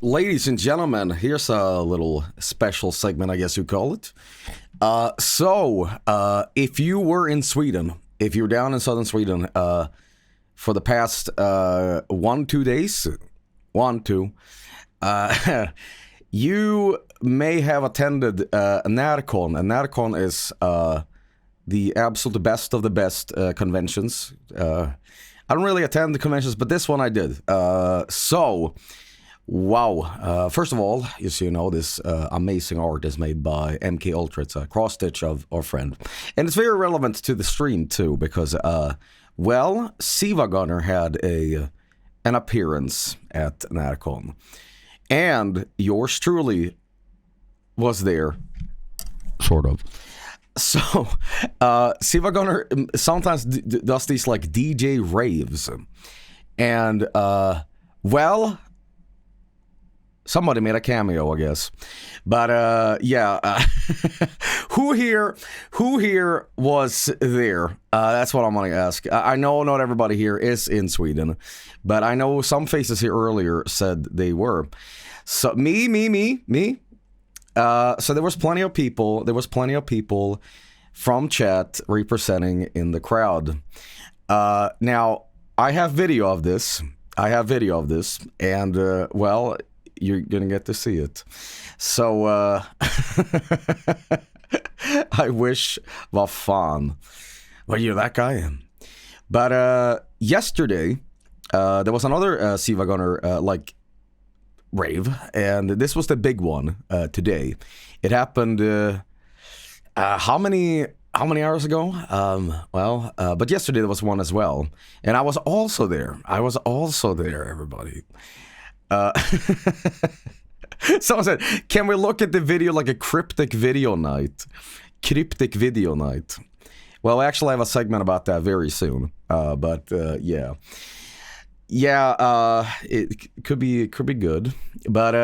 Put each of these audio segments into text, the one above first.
ladies and gentlemen, here's a little special segment, I guess you call it. If you were in Sweden, if you were down in southern Sweden for the past 1-2 days, you may have attended a Närcon. A Närcon is the absolute best of the best conventions. I don't really attend the conventions, but this one I did. Wow. First of all, as you know, this amazing art is made by MK Ultra. It's a cross-stitch of our friend. And it's very relevant to the stream, too, because, Silvagunner had an appearance at Närcon. And yours truly was there. Sort of. So, Silvagunner sometimes does these, like, DJ raves. And, somebody made a cameo, I guess. But, who here was there? That's what I'm going to ask. I know not everybody here is in Sweden, but I know some faces here earlier said they were. So, me. So there was plenty of people. There was plenty of people from chat representing in the crowd. Now, I have video of this. And, you're gonna get to see it. So, I wish, vad fan. Well, you're that guy. But, yesterday, there was another Silvagunner, rave, and this was the big one today. It happened how many hours ago? But yesterday there was one as well, and I was also there. Everybody. Someone said, "Can we look at the video like a cryptic video night?" Cryptic video night. Well, actually, I have a segment about that very soon. It could be good, but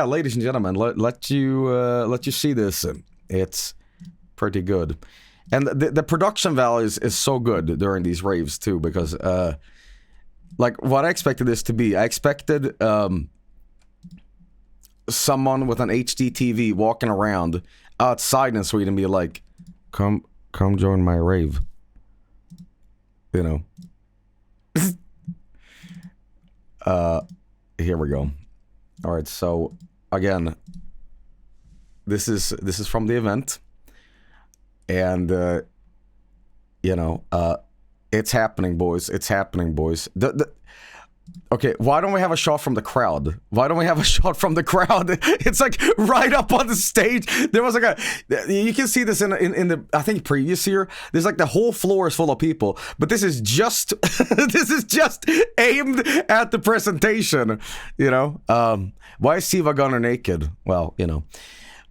ladies and gentlemen, let you see this. It's pretty good, and the production value is so good during these raves too, because what I expected this to be, I expected someone with an HD TV walking around outside in Sweden be like, "Come join my rave," you know. Here we go. All right, so again, this is from the event, and it's happening, boys. Okay, why don't we have a shot from the crowd? It's like right up on the stage. There was you can see this in the I think previous year. There's like the whole floor is full of people, but this is just aimed at the presentation. You know, why is Silvagunner naked? Well, you know,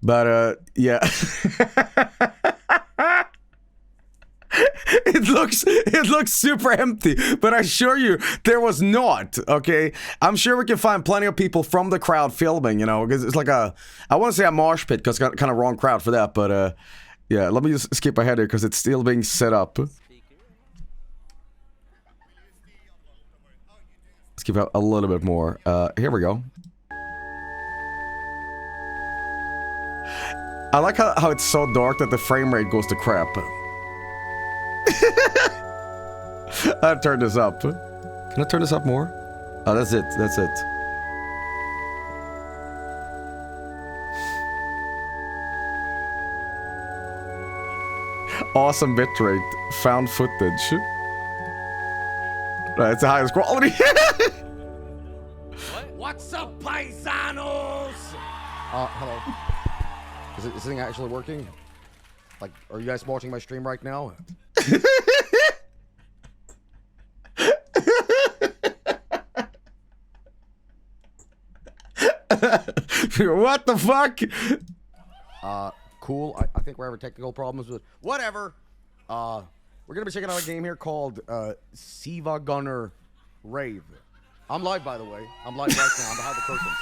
but yeah. It looks super empty, but I assure you there was not. Okay, I'm sure we can find plenty of people from the crowd filming, you know, because it's like I want to say a mosh pit, because it's kind of wrong crowd for that, but yeah, let me just skip ahead here because it's still being set up. Skip out a little bit more. Here we go. I like how it's so dark that the frame rate goes to crap. I'll turn this up. Can I turn this up more? Oh, that's it. Awesome bitrate. Found footage. It's the highest quality. What's up, paisanos? Hello. Is this thing actually working? Like, are you guys watching my stream right now? What the fuck? Cool. I think we're having technical problems with whatever. We're gonna be checking out a game here called Silvagunner Rave. I'm live, by the way. I'm live right now. I'm behind the curtains.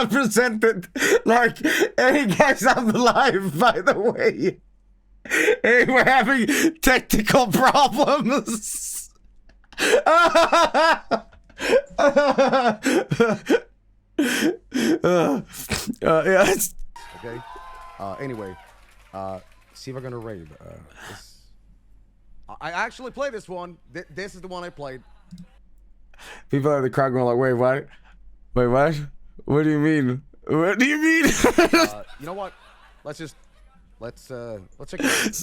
Presented like, hey guys, I'm live, by the way. Hey, we're having technical problems. Yeah, it's... Okay. Anyway, Silvagunner Rave. I actually played this one. This is the one I played. People in the crowd going like, wait, what? Wait, what? What do you mean? What do you mean? You know what? Let's check it out.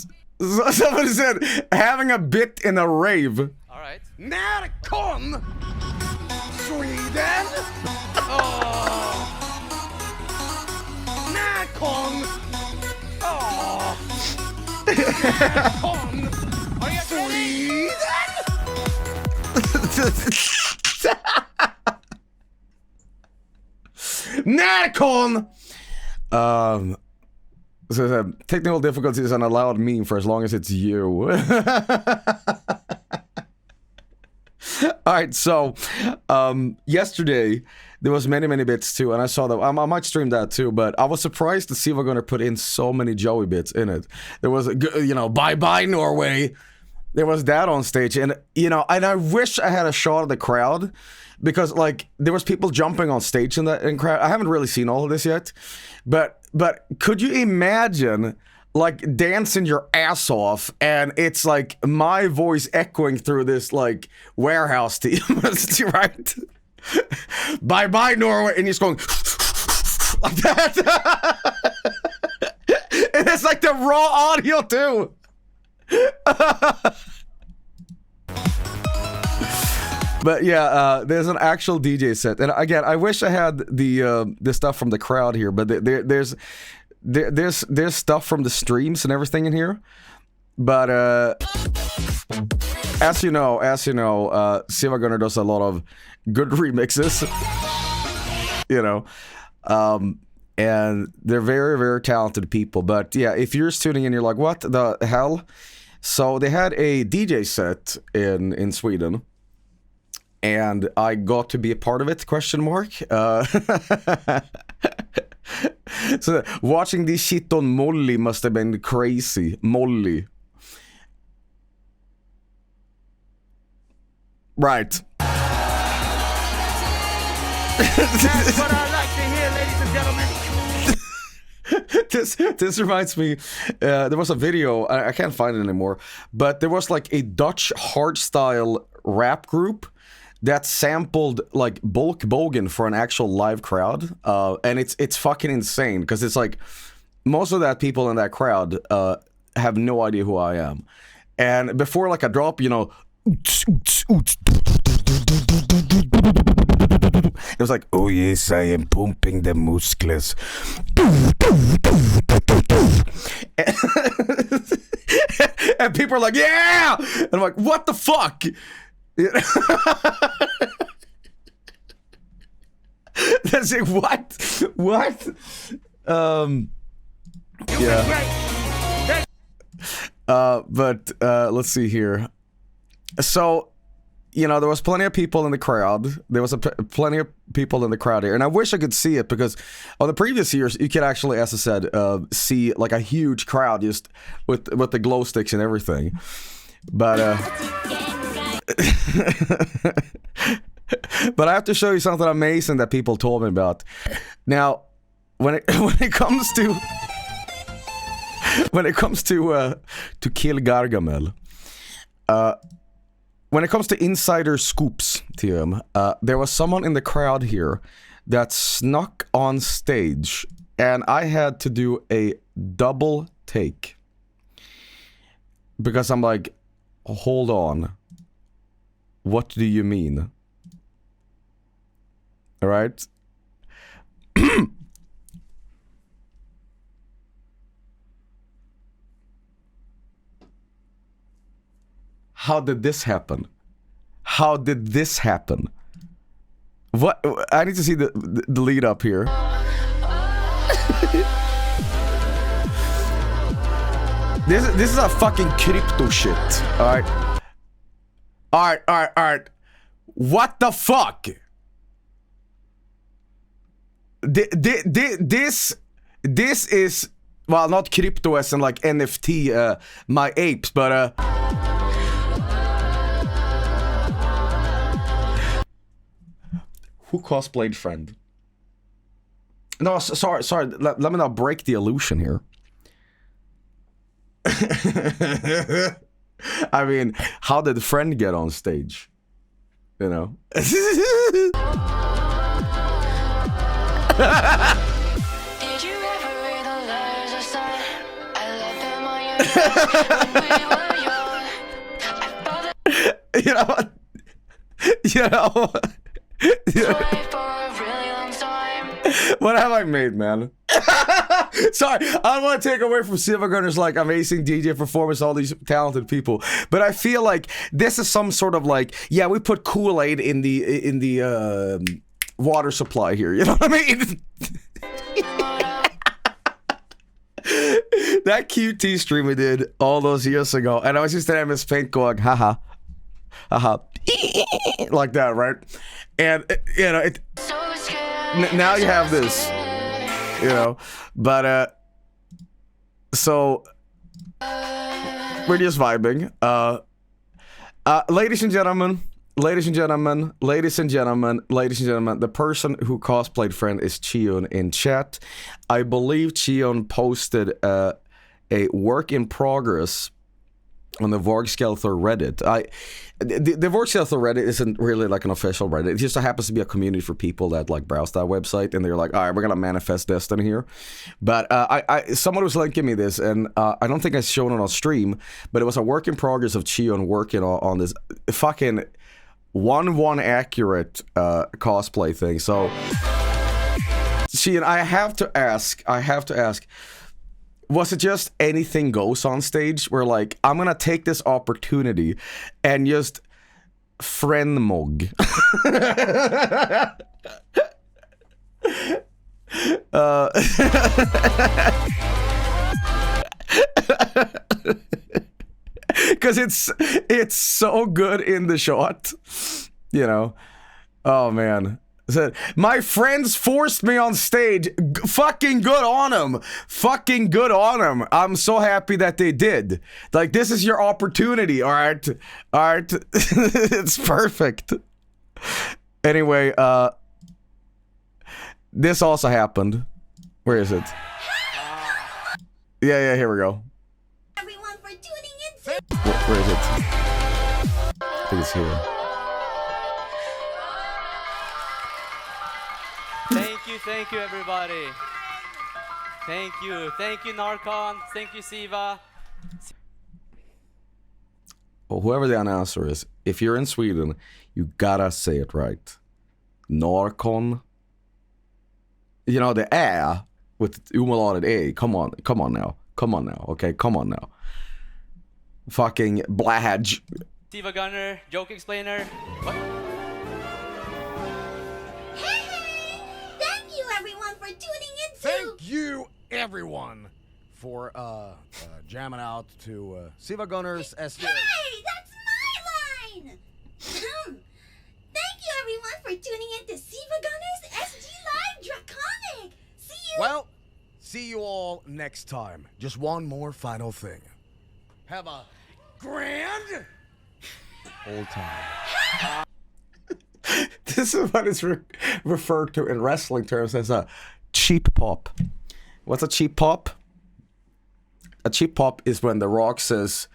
Somebody said having a bit in a rave. All right. Närcon! Sweden! Oh! Närcon! Oh! Närcon! Are you ready? Närcon! So technical difficulties is an allowed meme for as long as it's you. Alright, so yesterday there was many bits too, and I saw that I might stream that too, but I was surprised to see we're gonna put in so many Joey bits in it. There was bye bye Norway. There was that on stage, and and I wish I had a shot of the crowd, because like there was people jumping on stage in crowd. I haven't really seen all of this yet, but could you imagine like dancing your ass off and it's like my voice echoing through this like warehouse team, right? Bye bye Norway, and he's going like that, and it's like the raw audio too. But yeah, there's an actual DJ set, and again, I wish I had the stuff from the crowd here, but there's stuff from the streams and everything in here. But as you know, Silvagunner does a lot of good remixes, and they're very talented people. But yeah, if you're just tuning in, you're like, what the hell? So they had a DJ set in Sweden, and I got to be a part of it, ? So watching this shit on Molly must have been crazy. Molly. Right. That's what I like to hear, ladies and gentlemen. This reminds me, there was a video, I can't find it anymore, but there was like a Dutch hardstyle rap group that sampled like Bulk Bogan for an actual live crowd, and it's fucking insane, because it's like most of that people in that crowd have no idea who I am, and before like a drop, it was like, oh yes, I am pumping the muscles. And people are like, yeah! And I'm like, what the fuck? That's it. What? Yeah. But let's see here. So, there was plenty of people in the crowd. There was plenty of people in the crowd here, and I wish I could see it, because on the previous years you could actually, as I said, see like a huge crowd just with the glow sticks and everything. But but I have to show you something amazing that people told me about. Now, when it comes to Kill Gargamel, when it comes to insider scoops, Tim, there was someone in the crowd here that snuck on stage, and I had to do a double take, because I'm like, hold on, what do you mean? All right. How did this happen? How did this happen? What? I need to see the lead up here. This is a fucking crypto shit. All right. What the fuck? This is well, not crypto as in like NFT, my apes, but who cosplayed Friend? No, sorry. Let me not break the illusion here. I mean, how did Friend get on stage? You know? Did you ever read the letters I sent? I left them on your desk when we were young. I thought You know what? You know? that for a really long time. What have I made, man? Sorry, I don't want to take away from Silvagunner's like amazing DJ performance, all these talented people, but I feel like this is some sort of like, yeah, we put Kool-Aid in the water supply here. You know what I mean? That QT stream we did all those years ago, and I was just at MS Paint going, haha, like that, right? And you know, So scared. now you have this, you know, but so we're just vibing. Ladies and gentlemen, the person who cosplayed Friend is Chion in chat. I believe Chion posted a work in progress on the Vargskelethor Reddit. The Vargskelethor Reddit isn't really like an official Reddit. It just happens to be a community for people that like browse that website, and they're like, all right, we're gonna manifest destiny here. But someone was linking me this, and I don't think I shown it on stream, but it was a work in progress of Chion working on this fucking 1-1 accurate cosplay thing. So, Chion, I have to ask. Was it just anything goes on stage where like, I'm gonna take this opportunity and just friend mug? Because it's so good in the shot, you know. Oh man. Said, my friends forced me on stage. Fucking good on them. Fucking good on them. I'm so happy that they did. Like, this is your opportunity, all right? All right? It's perfect. Anyway, this also happened. Where is it? Yeah, here we go. Everyone for tuning in. Where is it? I think it's here. Thank you, everybody. Thank you, Narcon. Thank you, Siva. Well, whoever the announcer is, if you're in Sweden, you gotta say it right. Narcon. You know, the ä with umlaut A. Come on now. Okay, come on now. Fucking Blahaj. Silvagunner, joke explainer. What? For tuning in to Thank you, everyone, for jamming out to Silvagunner's SD. Hey, that's my line! Thank you everyone for tuning in to Silvagunner's SG Live Draconic! See you! Well, see you all next time. Just one more final thing. Have a grand old time. This is what is referred to in wrestling terms as a cheap pop. What's a cheap pop? A cheap pop is when The Rock says,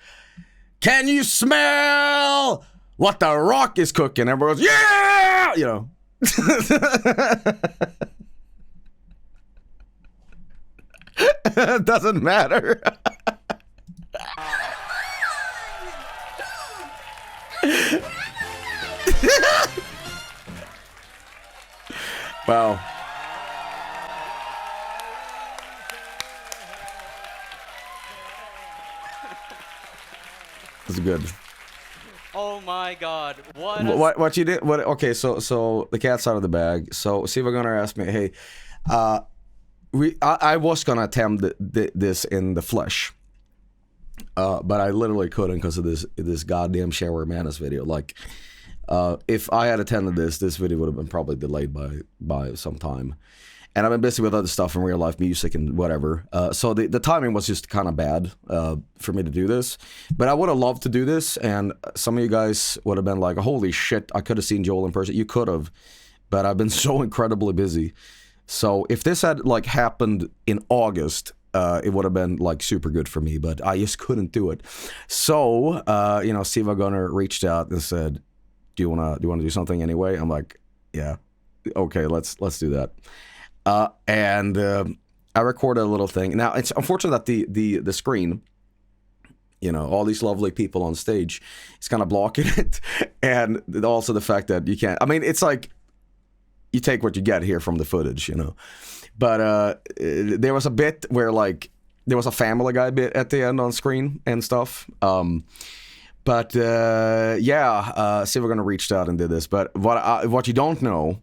"Can you smell what The Rock is cooking?" Everyone goes, "Yeah!" You know. It doesn't matter. Wow. It's good. Oh my god. What you did? What? Okay, so the cat's out of the bag. So Silvagunner asked me, hey, I was gonna attempt this in the flesh, but I literally couldn't because of this goddamn Shower Madness video. Like, if I had attended this video would have been probably delayed by some time. and I've been busy with other stuff in real life, music and whatever. So the timing was just kind of bad for me to do this. But I would have loved to do this, and some of you guys would have been like, "Holy shit! I could have seen Joel in person." You could have, but I've been so incredibly busy. So if this had like happened in August, it would have been like super good for me. But I just couldn't do it. So Silvagunner reached out and said, "Do you wanna do something anyway?" I'm like, "Yeah, okay, let's do that." And I recorded a little thing. Now it's unfortunate that the screen, all these lovely people on stage, is kind of blocking it, and also the fact that you can't. I mean, it's like you take what you get here from the footage, But there was a bit where like there was a Family Guy bit at the end on screen and stuff. Silvagunner reached out and did this. But what you don't know,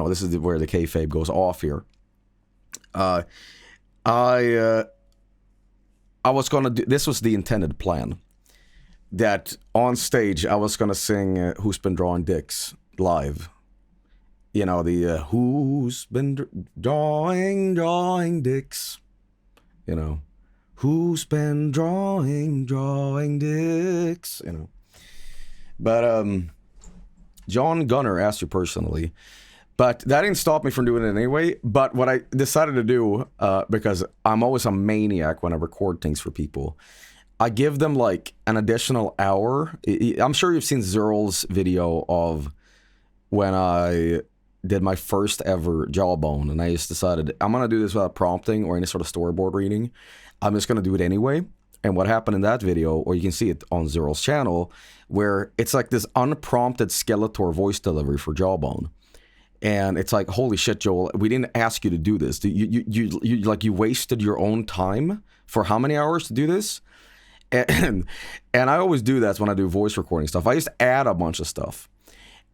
this is where the kayfabe goes off here. I was gonna do. This was the intended plan. That on stage I was gonna sing "Who's Been Drawing Dicks" live. The who's been drawing dicks. Who's been drawing dicks. But John Gunner asked you personally, but that didn't stop me from doing it anyway. But what I decided to do, because I'm always a maniac when I record things for people, I give them like an additional hour. I'm sure you've seen Zerl's video of when I did my first ever jawbone, and I just decided I'm gonna do this without prompting or any sort of storyboard reading. I'm just gonna do it anyway. And what happened in that video, or you can see it on Zerl's channel, where it's like this unprompted Skeletor voice delivery for jawbone, and it's like, holy shit, Joel, we didn't ask you to do this. You wasted your own time for how many hours to do this? And I always do that when I do voice recording stuff. I just add a bunch of stuff,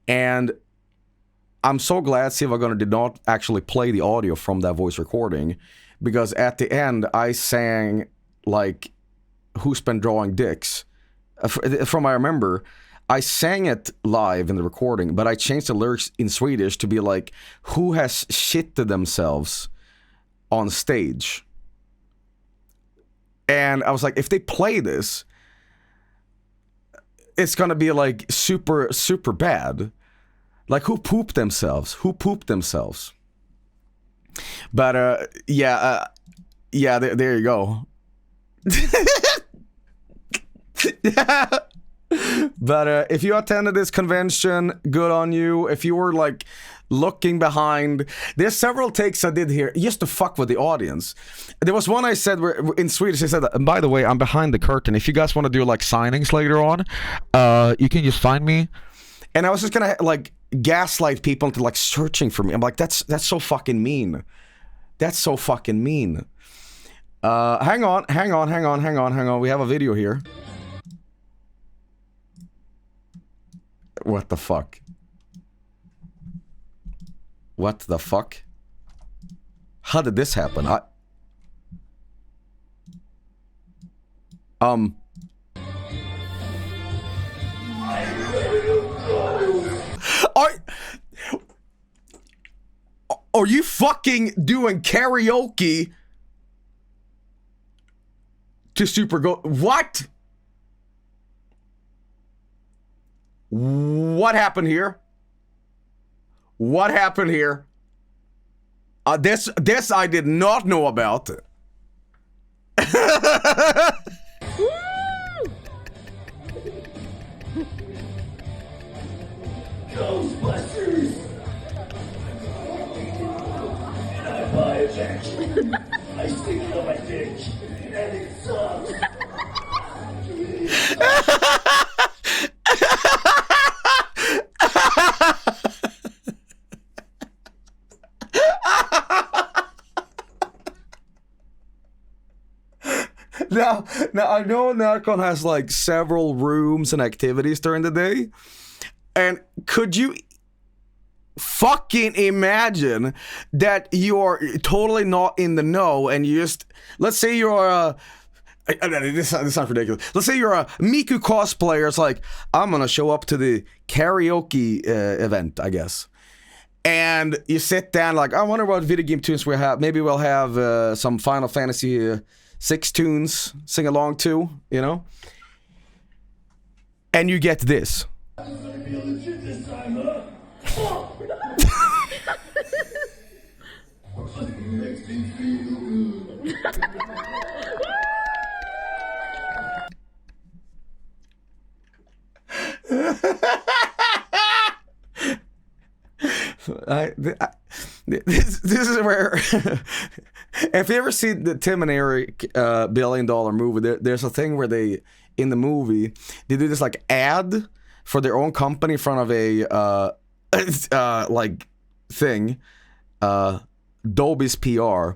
and I'm so glad Silvagunner did not actually play the audio from that voice recording, because at the end I sang like "Who's Been Drawing Dicks." From what I remember, I sang it live in the recording, but I changed the lyrics in Swedish to be like, "Who has shitted themselves on stage?" And I was like, if they play this, it's gonna be like super, super bad. Like, who pooped themselves? Who pooped themselves? But, there you go. But if you attended this convention, good on you. If you were, like, looking behind, there's several takes I did here just to fuck with the audience. There was one I said where, in Swedish, I said, "And by the way, I'm behind the curtain. If you guys want to do, like, signings later on, you can just find me." And I was just gonna, like, gaslight people into like searching for me. I'm like, that's so fucking mean. That's so fucking mean. Hang on. We have a video here. What the fuck? What the fuck? How did this happen? Are you fucking doing karaoke to Super Go? What? What happened here? What happened here? This I did not know about. Ghostbusters! And I buy a jack. I stick it on my dick, and it sucks. Now I know Narcon has like several rooms and activities during the day. And could you fucking imagine that you're totally not in the know and you just, let's say you're this sounds ridiculous. Let's say you're a Miku cosplayer. It's like, I'm gonna show up to the karaoke event, I guess. And you sit down like, I wonder what video game tunes we have. Maybe we'll have some Final Fantasy 6 tunes sing along to, you know? And you get this. This is where if you ever see the Tim and Eric $1 billion movie, there's a thing where they in the movie they do this like ad for their own company in front of a like thing, Dolby's PR.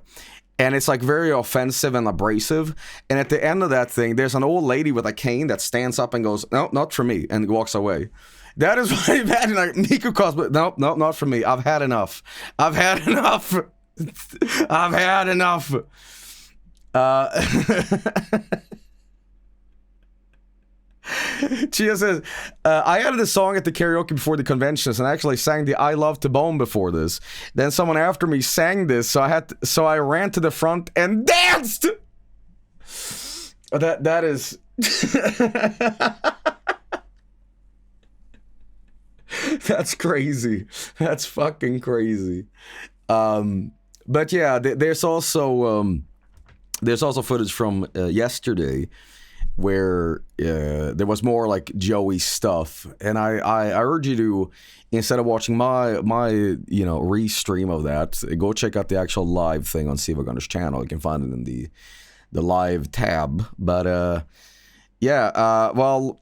And it's like very offensive and abrasive. And at the end of that thing, there's an old lady with a cane that stands up and goes, "No, not for me," and walks away. That is what I imagine, like Miku cosplay. No, not for me. I've had enough. I've had enough. I've had enough. Chia says, I added a song at the karaoke before the conventions and actually sang the I Love to Bone before this. Then someone after me sang this, so I ran to the front and danced. That is that's crazy. That's fucking crazy. But yeah, there's also footage from yesterday where there was more like Joey stuff, and I urge you to, instead of watching my restream of that, go check out the actual live thing on Silvagunner's channel. You can find it in the live tab. But well,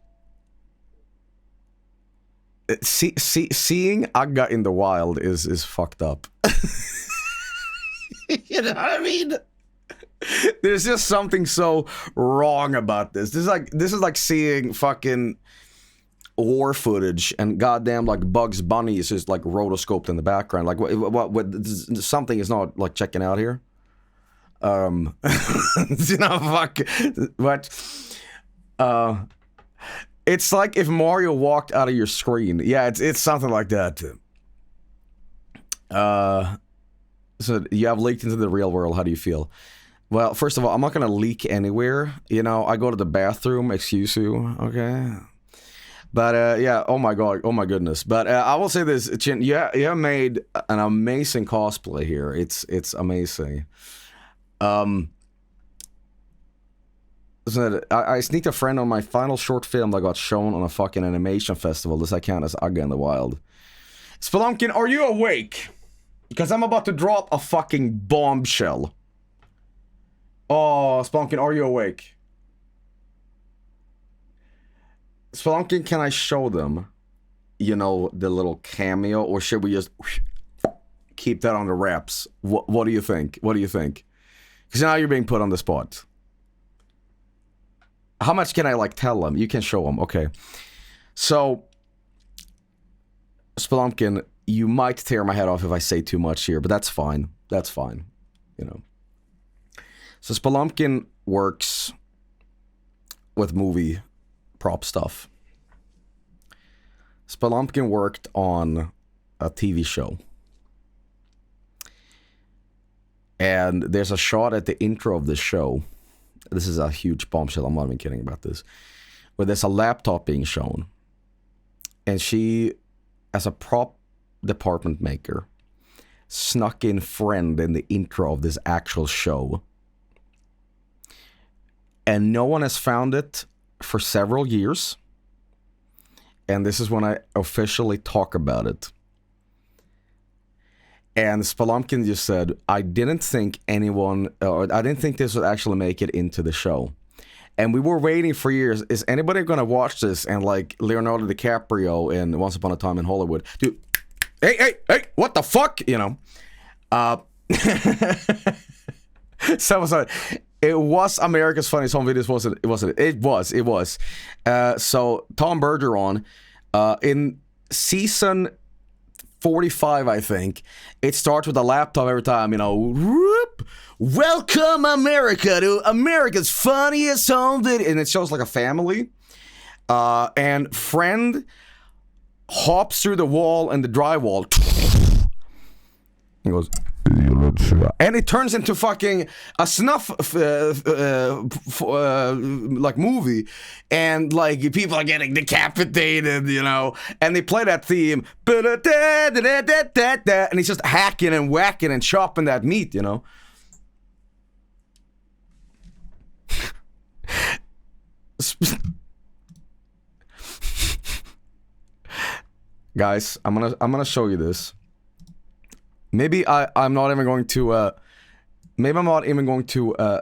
seeing Agga in the wild is fucked up. You know what I mean? There's just something so wrong about this. This is like seeing fucking war footage and goddamn like Bugs Bunny is just like rotoscoped in the background. Like what something is not like checking out here. You know, fuck what? It's like if Mario walked out of your screen. Yeah, it's something like that. So you have leaked into the real world. How do you feel? Well, first of all, I'm not gonna leak anywhere. You know, I go to the bathroom. Excuse you, okay? But yeah, oh my god, oh my goodness. But I will say this, Chin, you have made an amazing cosplay here. It's amazing. So I sneaked a friend on my final short film that got shown on a fucking animation festival. Does that count as Agga in the Wild? Spelunkin, are you awake? Because I'm about to drop a fucking bombshell. Oh, Spelunkin, are you awake? Spelunkin, can I show them, you know, the little cameo? Or should we just keep that on the wraps? What do you think? What do you think? Because now you're being put on the spot. How much can I, like, tell them? You can show them. Okay. So, Spelunkin, you might tear my head off if I say too much here, but that's fine. That's fine. You know. So Spelunkin works with movie prop stuff. Spelunkin worked on a TV show. And there's a shot at the intro of the show. This is a huge bombshell, I'm not even kidding about this. Where there's a laptop being shown. And she, as a prop department maker, snuck in Fren in the intro of this actual show. And no one has found it for several years. And this is when I officially talk about it. And Spelunkin just said, I didn't think this would actually make it into the show. And we were waiting for years. Is anybody going to watch this? And like Leonardo DiCaprio in Once Upon a Time in Hollywood. Dude, hey, what the fuck? You know. So it was America's Funniest Home Videos, wasn't it? It was. So Tom Bergeron, in season 45, I think, it starts with a laptop every time, you know. Whoop, welcome America to America's Funniest Home Video, and it shows like a family. And Friend hops through the wall and the drywall, He goes, and it turns into fucking a snuff like movie, and like people are getting decapitated, you know, and they play that theme, and he's just hacking and whacking and chopping that meat, you know. Guys, I'm gonna show you this. Maybe I'm not even going to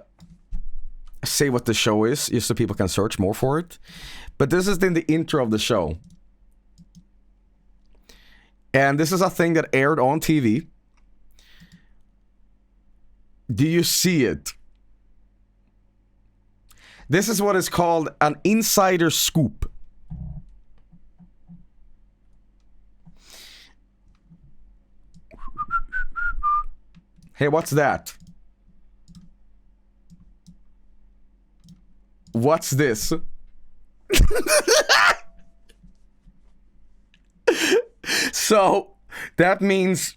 say what the show is, just so people can search more for it. But this is in the intro of the show. And this is a thing that aired on TV. Do you see it? This is what is called an insider scoop. Hey, what's that? What's this? So, that means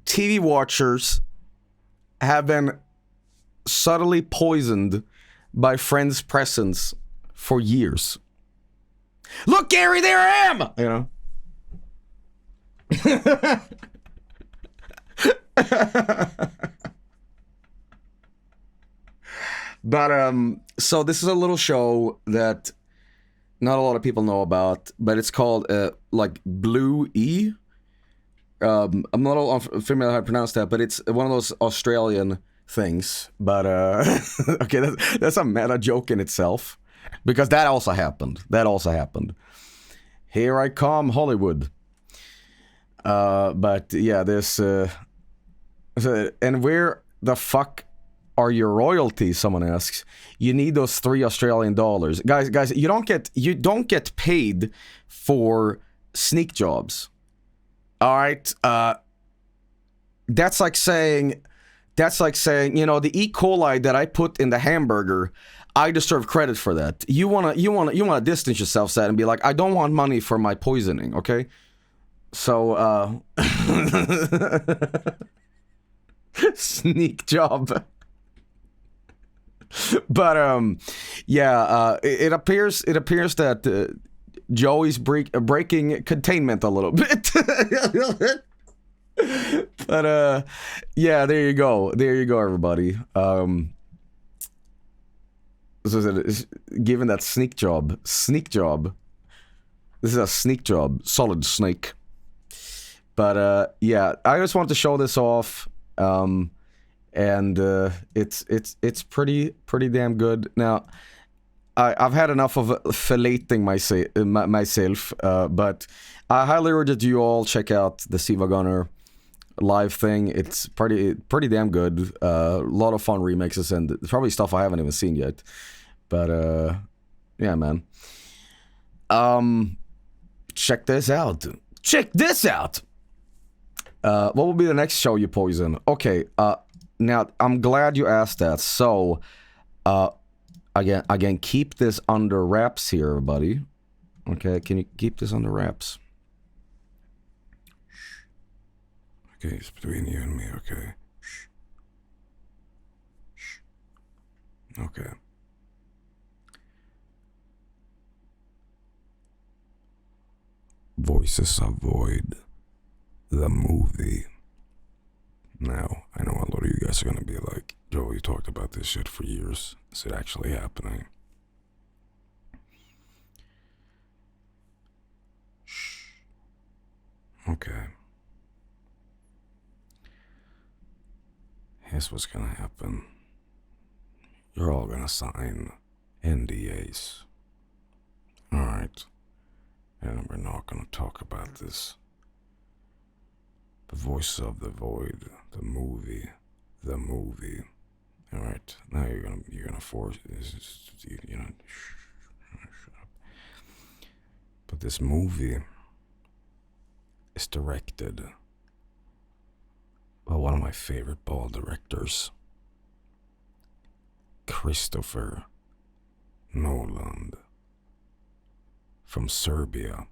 TV watchers have been subtly poisoned by Fren's presence for years. Look, Gary, there I am! You know? But so this is a little show that not a lot of people know about, but it's called like Blue E. I'm not all familiar how to pronounce that, but it's one of those Australian things. But okay, that's a meta joke in itself, because that also happened. Here I come, Hollywood. But yeah, this and where the fuck are your royalties? Someone asks. You need those $3 Australian. Guys, you don't get paid for sneak jobs. All right? That's like saying, you know, the E. coli that I put in the hamburger, I deserve credit for that. You wanna distance yourself, Sad, and be like, I don't want money for my poisoning, okay? So sneak job. But yeah, it appears that Joey's breaking containment a little bit. But yeah, there you go, everybody. Given that sneak job. This is a sneak job, solid snake. But yeah, I just wanted to show this off. And it's pretty damn good. Now, I've had enough of filleting myself, but I highly urge that you all check out the Silvagunner live thing. It's pretty damn good. A lot of fun remixes and probably stuff I haven't even seen yet. But yeah, man. Check this out. What will be the next show you poison? Okay. Now, I'm glad you asked that. So, again, keep this under wraps here, everybody. Okay, can you keep this under wraps? Okay, it's between you and me, okay? Shh. Okay. Voices of Void, the movie. Now, I know a lot of you guys are gonna be like, Joe, you talked about this shit for years. Is it actually happening? Shh. Okay. Here's what's gonna happen. You're all gonna sign NDAs. Alright. And we're not gonna talk about this. The Voice of the Void, the movie. All right, now you're gonna force this, you know. Shut up. But this movie is directed by one of my favorite ball directors, Christopher Nolan, from Serbia.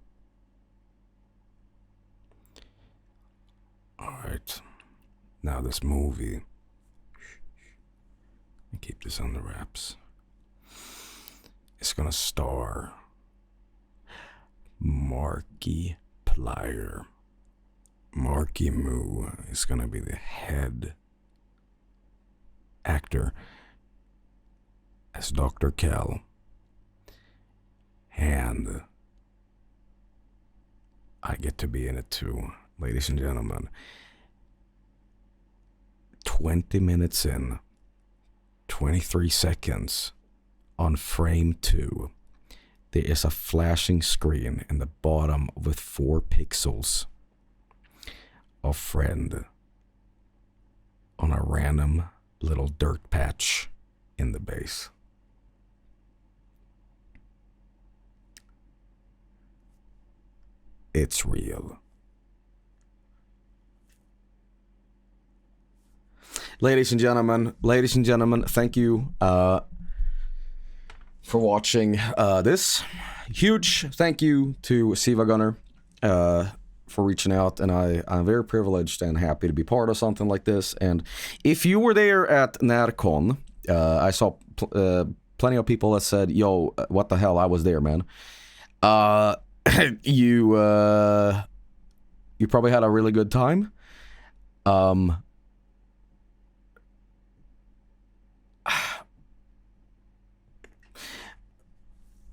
Alright. Now this movie. I keep this on the wraps. It's gonna star Marky Plier. Marky Moo is gonna be the head actor as Dr. Cal. And I get to be in it too, ladies and gentlemen. 20 minutes in, 23 seconds on frame 2, there is a flashing screen in the bottom with 4 pixels of Fren on a random little dirt patch in the base. It's real. Ladies and gentlemen, thank you for watching this. Huge thank you to Silvagunner for reaching out, and I'm very privileged and happy to be part of something like this. And if you were there at NärCon, I saw plenty of people that said, yo, what the hell, I was there, man. You probably had a really good time.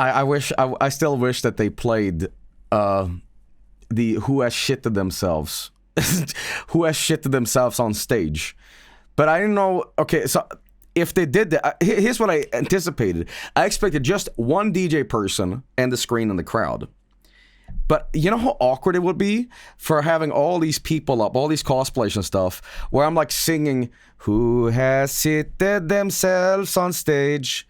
I still wish that they played the Who Has Shitted Themselves. Who Has Shitted Themselves on stage. But I didn't know. Okay, so if they did that, here's what I anticipated. I expected just one DJ person and the screen in the crowd. But you know how awkward it would be for having all these people up, all these cosplays and stuff, where I'm like singing, who has shitted themselves on stage,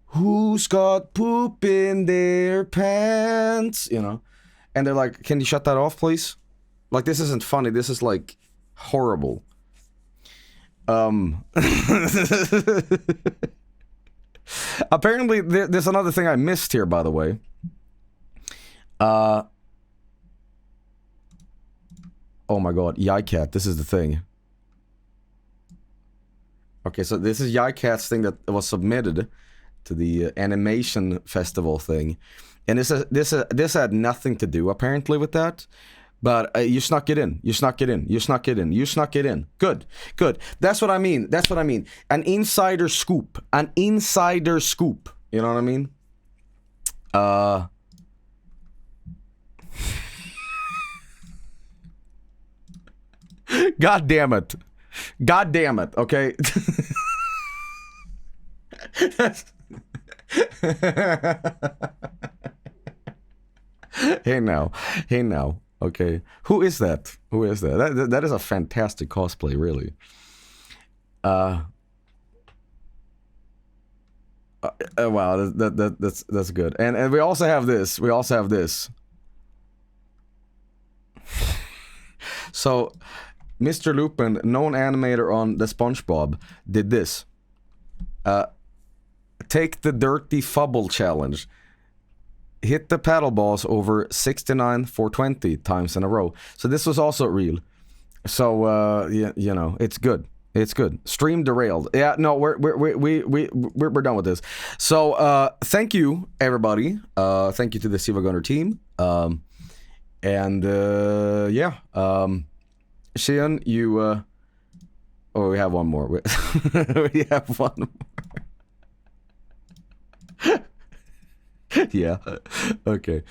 who's got poop in their pants, you know? And they're like, can you shut that off, please? Like, this isn't funny, this is like horrible. Apparently, there's another thing I missed here, by the way. Oh my god, Yaikat, this is the thing. Okay, so this is Yaikat's thing that was submitted to the animation festival thing. And this had nothing to do, apparently, with that. But you snuck it in. You snuck it in. You snuck it in. You snuck it in. Good. Good. That's what I mean. That's what I mean. An insider scoop. An insider scoop. You know what I mean? God damn it. God damn it. Okay. Hey now. Hey now. Okay. Who is that? Who is that? That is a fantastic cosplay, really. Wow, that's good. And we also have this. We also have this. So, Mr. Lupin, known animator on the SpongeBob, did this. Take the dirty fubble challenge. Hit the paddle balls over 69 420 times in a row. So this was also real. So yeah, you know, it's good. It's good. Stream derailed. Yeah, no, we're done with this. So thank you, everybody. Thank you to the Silvagunner team. And yeah, Shion, you. Oh, we have one more. We have one more. Yeah. Okay.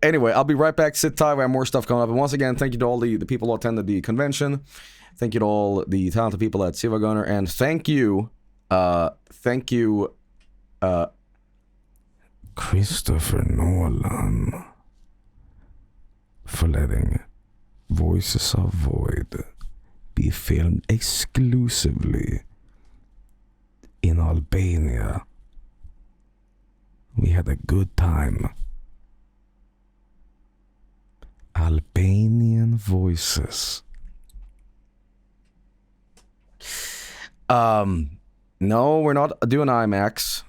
Anyway, I'll be right back. Sit tight. We have more stuff coming up. And once again, thank you to all the people who attended the convention. Thank you to all the talented people at Silvagunner. And thank you, Christopher Nolan, for letting Voices of Void be filmed exclusively in Albania. We had a good time. Albanian voices. No, we're not doing IMAX.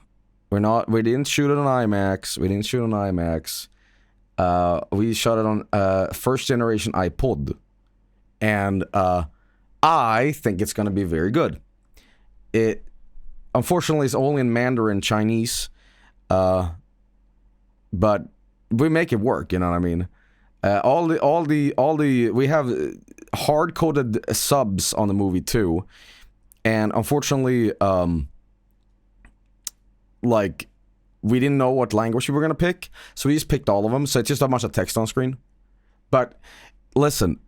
We didn't shoot it on IMAX. We shot it on first generation iPod, and I think it's gonna be very good. It unfortunately is only in Mandarin Chinese, but we make it work. You know what I mean? All the we have hard coded subs on the movie too, and unfortunately, like we didn't know what language we were gonna pick, so we just picked all of them. So it's just a bunch of text on screen. But listen,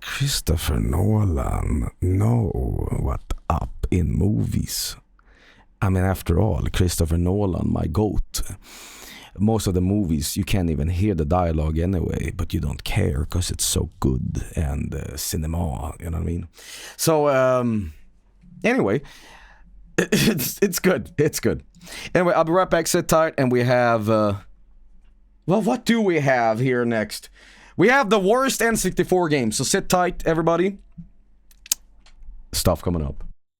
Christopher Nolan know what up in movies. I mean, after all, Christopher Nolan, my goat. Most of the movies you can't even hear the dialogue anyway, but you don't care because it's so good and cinema, you know what I mean? So anyway, it's good. It's good. Anyway, I'll be right back. Sit tight, and we have well, what do we have here next? We have the worst N64 game. So sit tight, everybody. Stuff coming up.